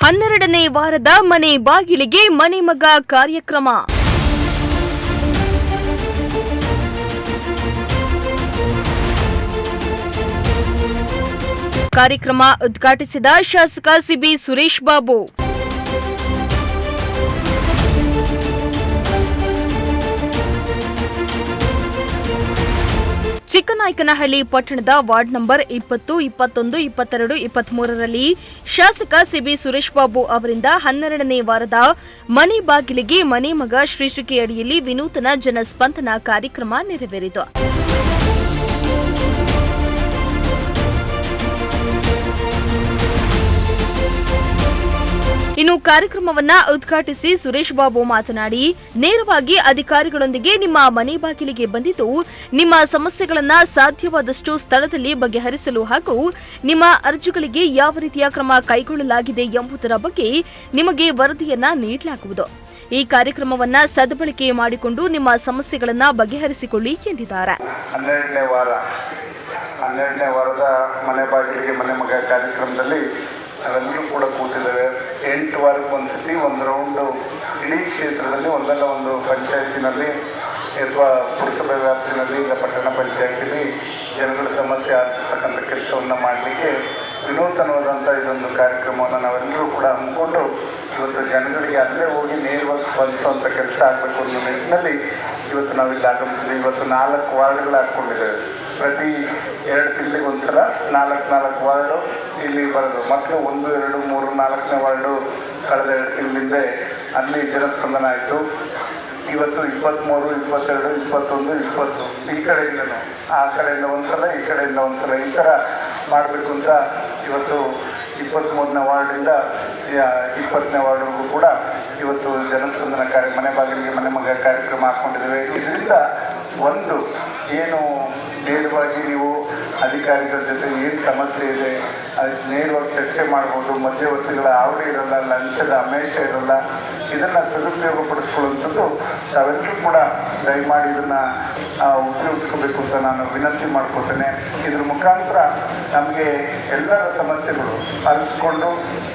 12ನೇ ವಾರದ ಮನೆ ಬಾಗಿಲಿಗೆ ಮನೆ ಮಗ ಕಾರ್ಯಕ್ರಮ. ಕಾರ್ಯಕ್ರಮ ಉದ್ಘಾಟಿಸಿದ ಶಾಸಕ ಸಿಬಿ ಸುರೇಶ್ ಬಾಬು. ಚಿಕ್ಕನಾಯಕನಹಳ್ಳಿ ಪಟ್ಟಣದ ವಾರ್ಡ್ ನಂಬರ್ 20, 21, 22, 23ರಲ್ಲಿ ಶಾಸಕ ಸಿಬಿ ಸುರೇಶ್ ಬಾಬು ಅವರಿಂದ 12ನೇ ವಾರದ ಮನೆ ಬಾಗಿಲಿಗೆ ಮನೆ ಮಗ ಶೀರ್ಷಿಕೆ ಅಡಿಯಲ್ಲಿ ವಿನೂತನ ಜನಸ್ಪಂದನ ಕಾರ್ಯಕ್ರಮ ನೆರವೇರಿತು. ಇನ್ನು ಕಾರ್ಯಕ್ರಮವನ್ನ ಉದ್ಘಾಟಿಸಿ ಸುರೇಶ್ ಬಾಬು ಮಾತನಾಡಿ, ನೇರವಾಗಿ ಅಧಿಕಾರಿಗಳೊಂದಿಗೆ ನಿಮ್ಮ ಮನೆ ಬಾಗಿಲಿಗೆ ಬಂದಿದ್ದು ನಿಮ್ಮ ಸಮಸ್ಯೆಗಳನ್ನ ಸಾಧ್ಯವಾದಷ್ಟು ಸ್ಥಳದಲ್ಲಿ ಬಗೆಹರಿಸಲು ಹಾಗೂ ನಿಮ್ಮ ಅರ್ಜಿಗಳಿಗೆ ಯಾವ ರೀತಿಯ ಕ್ರಮ ಕೈಗೊಳ್ಳಲಾಗಿದೆ ಎಂಬುದರ ಬಗ್ಗೆ ನಿಮಗೆ ವರದಿಯನ್ನ ನೀಡಲಾಗುವುದು. ಈ ಕಾರ್ಯಕ್ರಮವನ್ನ ಸದ್ಬಳಕೆ ಮಾಡಿಕೊಂಡು ನಿಮ್ಮ ಸಮಸ್ಯೆಗಳನ್ನ ಬಗೆಹರಿಸಿಕೊಳ್ಳಿ ಎಂದಿದ್ದಾರೆ. 12ನೇ ವಾರದ ಮನೆ ಬಾಗಿಲಿಗೆ ಮನೆ ಮಗ ಕಾರ್ಯಕ್ರಮದಲ್ಲಿ ನಾವೆಲ್ಲರೂ ಕೂಡ ಕೂತಿದ್ದೇವೆ. 8 ವಾರಕ್ಕೆ ಒಂದ್ಸತಿ ಒಂದು ರೌಂಡು ಇಡೀ ಕ್ಷೇತ್ರದಲ್ಲಿ ಒಂದಲ್ಲ ಒಂದು ಪಂಚಾಯತಿನಲ್ಲಿ ಅಥವಾ ಪುರಸಭೆ ವ್ಯಾಪ್ತಿನಲ್ಲಿ ಇಲ್ಲ ಪಟ್ಟಣ ಪಂಚಾಯತಿನಲ್ಲಿ ಜನಗಳ ಸಮಸ್ಯೆ ಆಲಿಸ್ತಕ್ಕಂಥ ಕೆಲಸವನ್ನು ಮಾಡಲಿಕ್ಕೆ ವಿನೂತನವಾದಂಥ ಇದೊಂದು ಕಾರ್ಯಕ್ರಮವನ್ನು ನಾವೆಲ್ಲರೂ ಕೂಡ ಹಮ್ಮಿಕೊಂಡು ಇವತ್ತು ಜನಗಳಿಗೆ ಅಲ್ಲೇ ಹೋಗಿ ನೇರವಾಗಿ ಸ್ಪಂದಿಸುವಂಥ ಕೆಲಸ ಆಗಬೇಕು ಅನ್ನೋ ನಿಟ್ಟಿನಲ್ಲಿ ಇವತ್ತು ನಾವಿಲ್ಲಿ ಆಗಮಿಸಿದ್ವಿ. ಇವತ್ತು 4 ವಾರ್ಡ್ಗಳು ಹಾಕ್ಕೊಂಡಿದ್ದೇವೆ. ಪ್ರತಿ 2 ತಿಂಗಳಿಗೆ ಒಂದ್ಸಲ 4 ವಾರ್ಡು ಇಲ್ಲಿ ಬರೋದು. ಮಕ್ಕಳು 1, 2, 3, 4ನೇ ವಾರ್ಡು ಕಳೆದ 2 ತಿಂಗಳಿಂದ ಅಲ್ಲಿ ಜನಸ್ಪಂದನ ಆಯಿತು. ಇವತ್ತು 23, 22, 21, 20 ಈ ಕಡೆಯಿಂದನೂ ಆ ಕಡೆಯಿಂದ ಒಂದ್ಸಲ ಈ ಕಡೆಯಿಂದ ಒಂದ್ಸಲ ಈ ಥರ ಮಾಡಬೇಕು ಅಂತ ಇವತ್ತು 23ನೇ ವಾರ್ಡಿಂದ 20ನೇ ವಾರ್ಡ್ವರೆಗೂ ಕೂಡ ಇವತ್ತು ಜನಸ್ಪಂದನ ಮನೆ ಬಾಗಿಲಿಗೆ ಮನೆ ಮಗ ಕಾರ್ಯಕ್ರಮ ಹಾಕ್ಕೊಂಡಿದ್ದೇವೆ. ಇದರಿಂದ ಒಂದು ಏನು ನೇರವಾಗಿ ನೀವು ಅಧಿಕಾರಿಗಳ ಜೊತೆ ಏನು ಸಮಸ್ಯೆ ಇದೆ ಅದಕ್ಕೆ ನೇರವಾಗಿ ಚರ್ಚೆ ಮಾಡ್ಬೋದು. ಮಧ್ಯವರ್ತಿಗಳ ಆವಡಿ ಇರಲ್ಲ, ಲಂಚದ ಅಮೇಶ ಇರಲ್ಲ. ಇದನ್ನು ಸದುಪಯೋಗ ಪಡಿಸ್ಕೊಳ್ಳುವಂಥದ್ದು ತಾವೆಲ್ಲರೂ ಕೂಡ ದಯಮಾಡಿ ಇದನ್ನು ಉಪಯೋಗಿಸ್ಕೋಬೇಕು ಅಂತ ನಾನು ವಿನಂತಿ ಮಾಡ್ಕೊತೇನೆ. ಇದ್ರ ಮುಖಾಂತರ ನಮಗೆ ಎಲ್ಲರ ಸಮಸ್ಯೆಗಳು ಅರಿತುಕೊಂಡು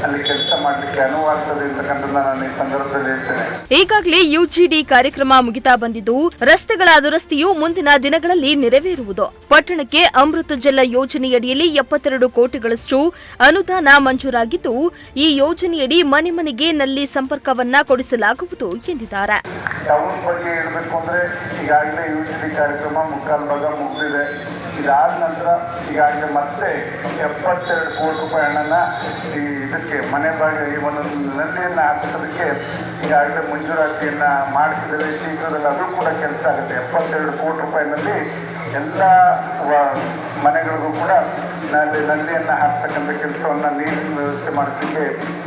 ಅಲ್ಲಿ ಕೆಲಸ ಮಾಡಲಿಕ್ಕೆ ಅನುವಾಗ್ತದೆ ಅಂತಕ್ಕಂಥದ್ದನ್ನ ನಾನು ಈ ಸಂದರ್ಭದಲ್ಲಿ ಹೇಳ್ತೇನೆ. ಈಗಾಗಲೇ ಯುಜಿಡಿ ಕಾರ್ಯಕ್ರಮ ಮುಗಿತಾ ಬಂದಿದ್ದು ರಸ್ತೆಗಳ ದುರಸ್ತಿಯು ಮುಂದಿನ ದಿನಗಳಲ್ಲಿ ನೆರವೇರುವುದು. ಪಟ್ಟಣಕ್ಕೆ ಅಮೃತ ಜಲ ಯೋಜನೆಯಡಿಯಲ್ಲಿ 72 ಕೋಟಿಗಳಷ್ಟು ಅನುದಾನ ಮಂಜೂರಾಗಿದ್ದು ಈ ಯೋಜನೆಯಡಿ ಮನೆ ಮನೆಗೆ ನಲ್ಲಿ ಸಂಪರ್ಕವನ್ನ ಕೊಡಿಸಲಾಗುವುದು ಎಂದಿದ್ದಾರೆ. ಟೌನ್ ಬಗ್ಗೆ ಹೇಳಬೇಕು ಅಂದರೆ ಈಗಾಗಲೇ ಯುಜಿಡಿ ಕಾರ್ಯಕ್ರಮ ಮುಕ್ಕಾಲು ಭಾಗ ಮುಗಿದಿದೆ. ಇದಾದ ನಂತರ ಈಗಾಗಲೇ ಮತ್ತೆ 72 ಕೋಟಿ ರೂಪಾಯಿ ಹಣನ ಇದಕ್ಕೆ ಮನೆ ಬಾಗಿಲಿಗೆ ಒಂದೊಂದು ನಲ್ಲಿಯನ್ನು ಹಾಕಿಸೋದಕ್ಕೆ ಈಗಾಗಲೇ ಮಂಜೂರಾತಿಯನ್ನು ಮಾಡಿಸಿದರೆ ಶೀಘ್ರದಲ್ಲಿ ಅದು ಕೂಡ ಕೆಲಸ ಆಗುತ್ತೆ. 72 ಕೋಟಿ ರೂಪಾಯಿನಲ್ಲಿ ಎಲ್ಲ ಮನೆಗಳಿಗೂ ಕೂಡ ನಲ್ಲಿಯನ್ನು ಹಾಕ್ತಕ್ಕಂಥ ಕೆಲಸವನ್ನು ನೀರಿನ ವ್ಯವಸ್ಥೆ ಮಾಡೋದಕ್ಕೆ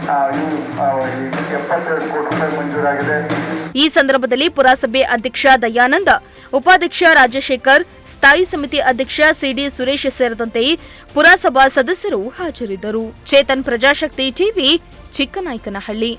72 ಕೋಟಿ ರೂಪಾಯಿ ಮಂಜೂರಾಗಿದೆ. ಈ ಸಂದರ್ಭದಲ್ಲಿ ಪುರಸಭೆ ಅಧ್ಯಕ್ಷ ದಯಾನಂದ, ಉಪಾಧ್ಯಕ್ಷ ರಾಜಶೇಖರ್, ಸ್ಥಾಯಿ ಸಮಿತಿ ಅಧ್ಯಕ್ಷ ಸಿಡಿ ಸುರೇಶ್ ಸೇರಿದಂತೆ ಪುರಸಭಾ ಸದಸ್ಯರು ಹಾಜರಿದ್ದರು. ಚೇತನ್, ಪ್ರಜಾಶಕ್ತಿ ಟಿವಿ, ಚಿಕ್ಕನಾಯಕನಹಳ್ಳಿ.